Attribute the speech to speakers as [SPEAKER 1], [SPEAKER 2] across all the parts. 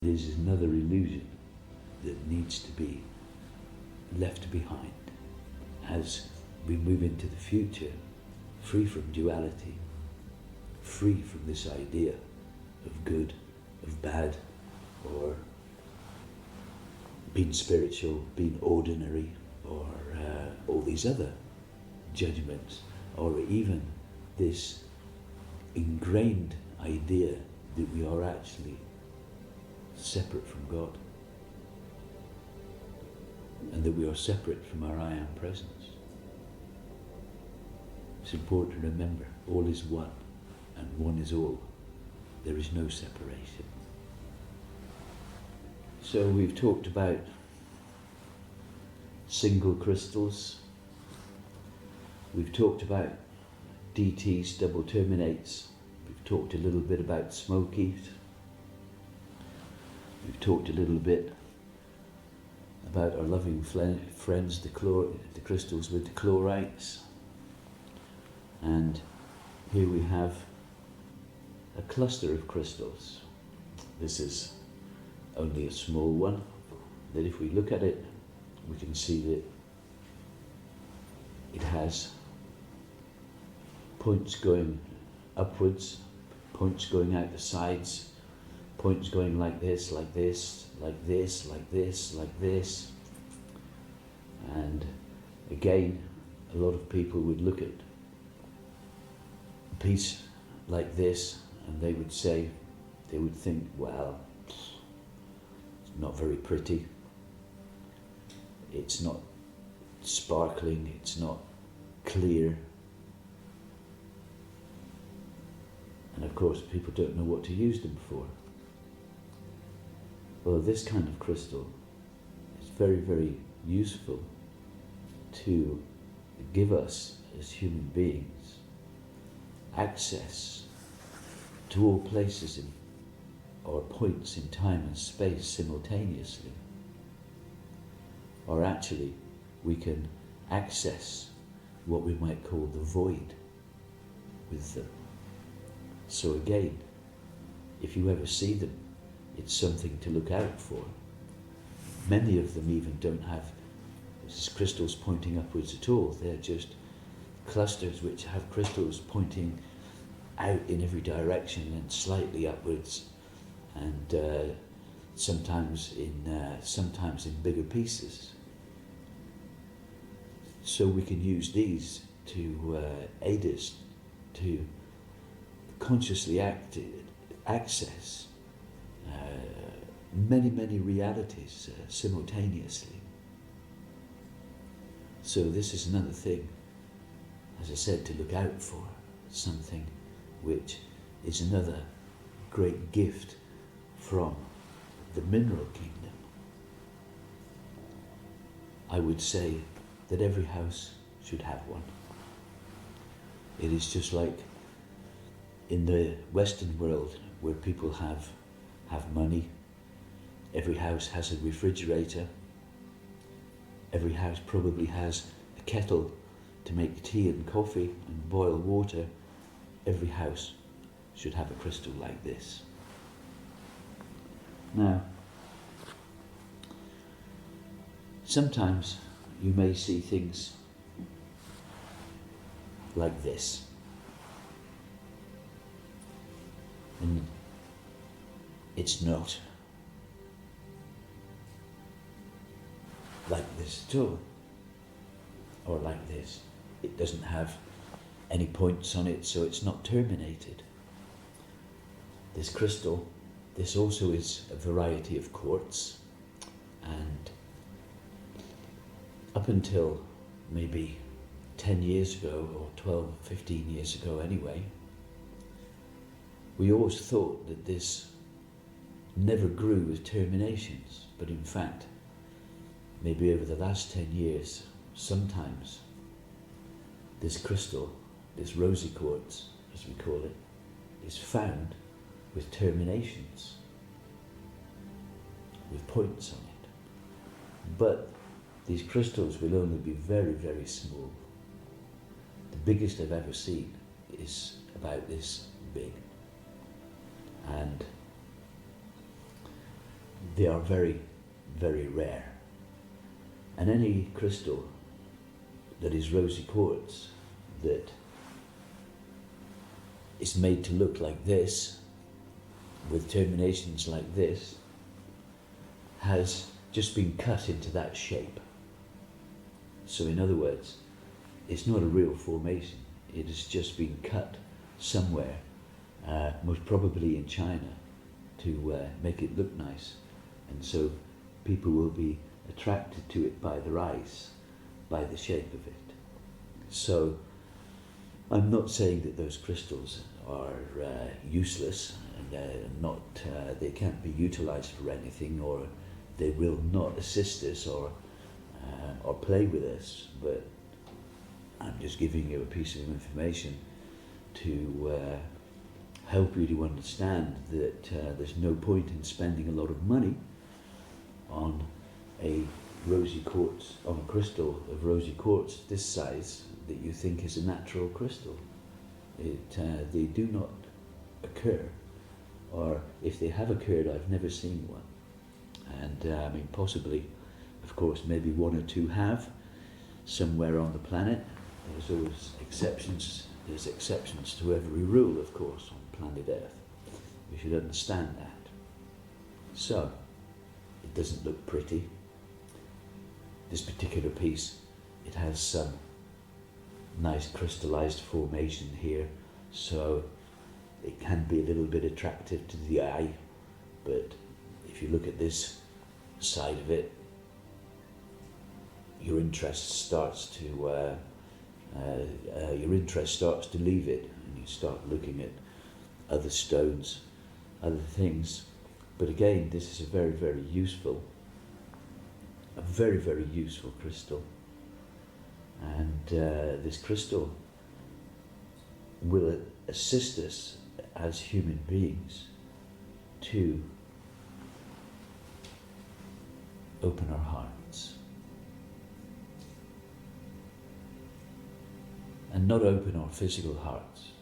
[SPEAKER 1] This is another illusion that needs to be left behind as we move into the future, free from duality, free from this idea of good, of bad, or being spiritual, being ordinary, or all these other judgments, or even this ingrained idea that we are actually separate from God, and that we are separate from our I Am presence. It's important to remember, all is one, and one is all. There is no separation. So we've talked about single crystals. We've talked about DTs, double terminates. We've talked a little bit about smokies. We've talked a little bit about our loving friends, the crystals with the chlorites. And here we have a cluster of crystals. This is only a small one, that if we look at it, we can see that it has points going upwards, points going out the sides, points going like this, like this, like this, like this, like this. And again, a lot of people would look at a piece like this and they would think, well, it's not very pretty, it's not sparkling, it's not clear. And of course, people don't know what to use them for. Well, this kind of crystal is very, very useful to give us as human beings access to all places or points in time and space simultaneously. Or actually, we can access what we might call the void with them. So again, if you ever see them, it's something to look out for. Many of them even don't have crystals pointing upwards at all. They're just clusters which have crystals pointing out in every direction and slightly upwards, and sometimes in bigger pieces. So we can use these to aid us to consciously access many realities simultaneously. So this is another thing, as I said, to look out for, something which is another great gift from the mineral kingdom. I would say that every house should have one. It is just like in the Western world where people have money. Every house has a refrigerator. Every house probably has a kettle to make tea and coffee and boil water. Every house should have a crystal like this. Now, sometimes you may see things like this. And it's not like this at all, or like this. It doesn't have any points on it, so it's not terminated. This crystal, this also is a variety of quartz, and up until maybe 10 years ago, or 12, 15 years ago anyway, we always thought that this never grew with terminations, but in fact, maybe over the last 10 years, sometimes this crystal, this rosy quartz, as we call it, is found with terminations, with points on it. But these crystals will only be very, very small. The biggest I've ever seen is about this big. And they are very, very rare. And any crystal that is rosy quartz that is made to look like this, with terminations like this, has just been cut into that shape. So in other words, it's not a real formation. It has just been cut somewhere, most probably in China, to make it look nice. And so people will be attracted to it by their eyes, by the shape of it. So I'm not saying that those crystals are useless and they can't be utilized for anything, or they will not assist us or play with us, but I'm just giving you a piece of information to help you to understand that there's no point in spending a lot of money on a rosy quartz, on a crystal of rosy quartz this size that you think is a natural crystal. They do not occur, or if they have occurred, I've never seen one. And I mean, possibly, of course, maybe one or two have somewhere on the planet. There's always exceptions. There's exceptions to every rule, of course, on planet Earth. We should understand that. So, it doesn't look pretty. This particular piece, it has some nice crystallized formation here, so it can be a little bit attractive to the eye, but if you look at this side of it, your interest starts to leave it, and you start looking at other stones, other things. But again, this is a very, very useful crystal. And this crystal will assist us as human beings to open our hearts. And not open our physical hearts.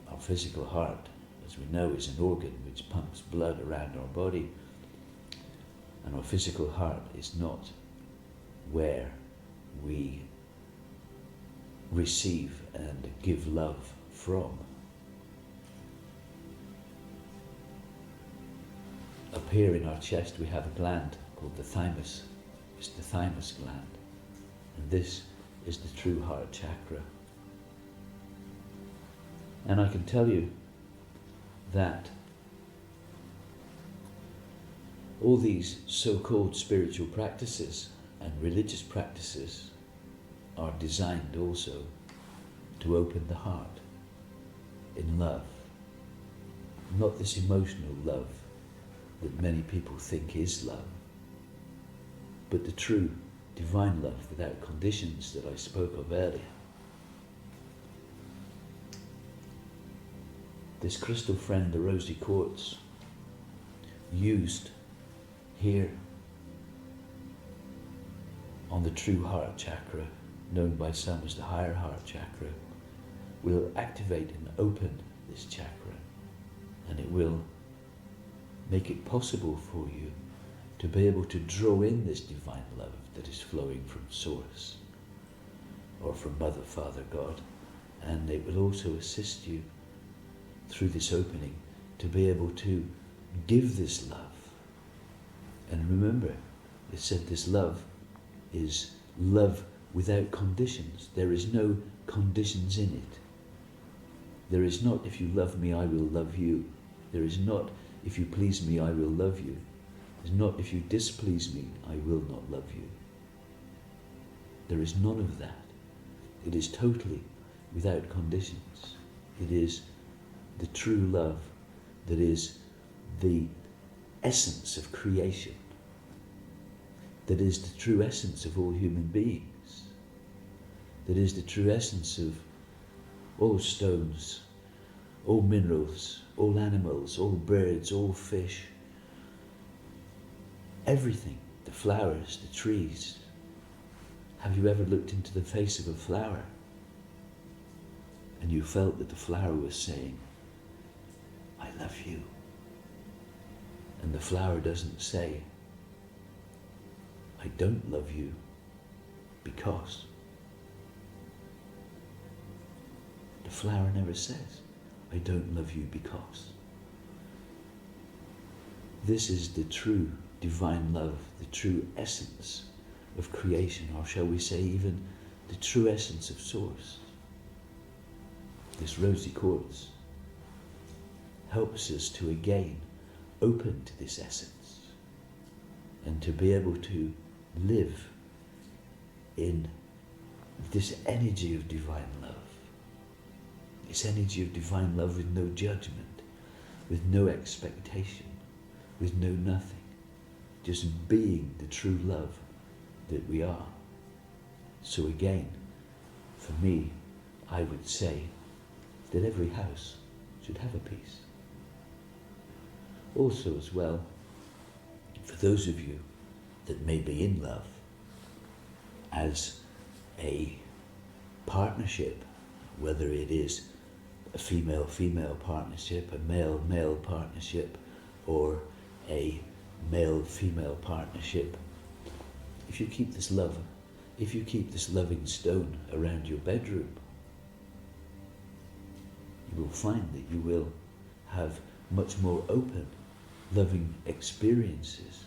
[SPEAKER 1] Our physical heart, as we know, is an organ which pumps blood around our body. And our physical heart is not where we receive and give love from. Up here in our chest we have a gland called the thymus. It's the thymus gland. And this is the true heart chakra. And I can tell you that all these so-called spiritual practices and religious practices are designed also to open the heart in love. Not this emotional love that many people think is love, but the true divine love without conditions that I spoke of earlier. This crystal friend, the rosy quartz, used here on the true heart chakra, known by some as the higher heart chakra, will activate and open this chakra, and it will make it possible for you to be able to draw in this divine love that is flowing from Source or from Mother, Father, God, and it will also assist you through this opening to be able to give this love. And remember, it said this love is love without conditions. There is no conditions in it. There is not, if you love me, I will love you. There is not, if you please me, I will love you. There's not, if you displease me, I will not love you. There is none of that. It is totally without conditions. It is the true love that is the essence of creation, that is the true essence of all human beings, that is the true essence of all stones, all minerals, all animals, all birds, all fish, everything, the flowers, the trees. Have you ever looked into the face of a flower and you felt that the flower was saying, I love you? And the flower doesn't say, I don't love you because. The flower never says, I don't love you because. This is the true divine love, the true essence of creation, or shall we say even the true essence of Source. This rosy quartz helps us to again open to this essence and to be able to live in this energy of divine love. This energy of divine love with no judgment, with no expectation, with no nothing, just being the true love that we are. So again, for me, I would say that every house should have a piece. Also as well, for those of you that may be in love, as a partnership, whether it is a female-female partnership, a male-male partnership, or a male-female partnership, if you keep this love, if you keep this loving stone around your bedroom, you will find that you will have much more open, loving experiences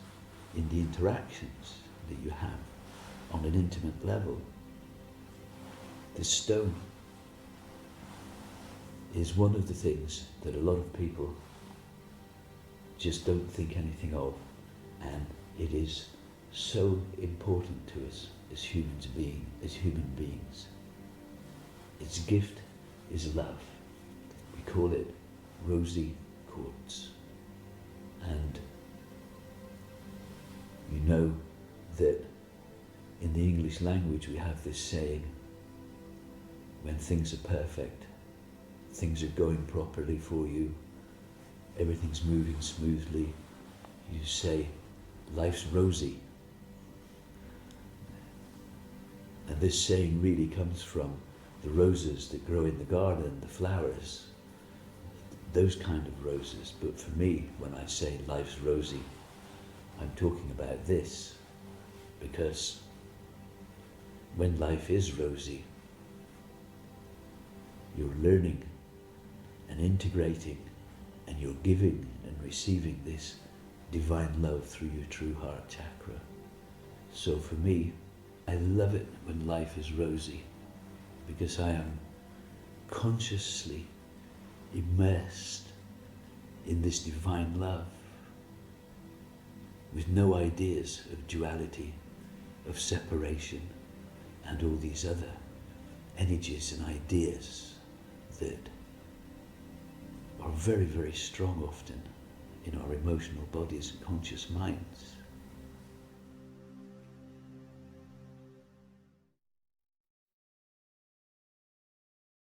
[SPEAKER 1] in the interactions that you have on an intimate level. This stone is one of the things that a lot of people just don't think anything of, and it is so important to us as human beings. Its gift is love. We call it rosy quartz. And you know that in the English language we have this saying, when things are perfect, things are going properly for you, everything's moving smoothly, you say, life's rosy. And this saying really comes from the roses that grow in the garden, the flowers, those kind of roses. But for me, when I say life's rosy, I'm talking about this, because when life is rosy, you're learning and integrating, and you're giving and receiving this divine love through your true heart chakra. So for me, I love it when life is rosy, because I am consciously immersed in this divine love, with no ideas of duality, of separation, and all these other energies and ideas that are very, very strong often in our emotional bodies and conscious minds.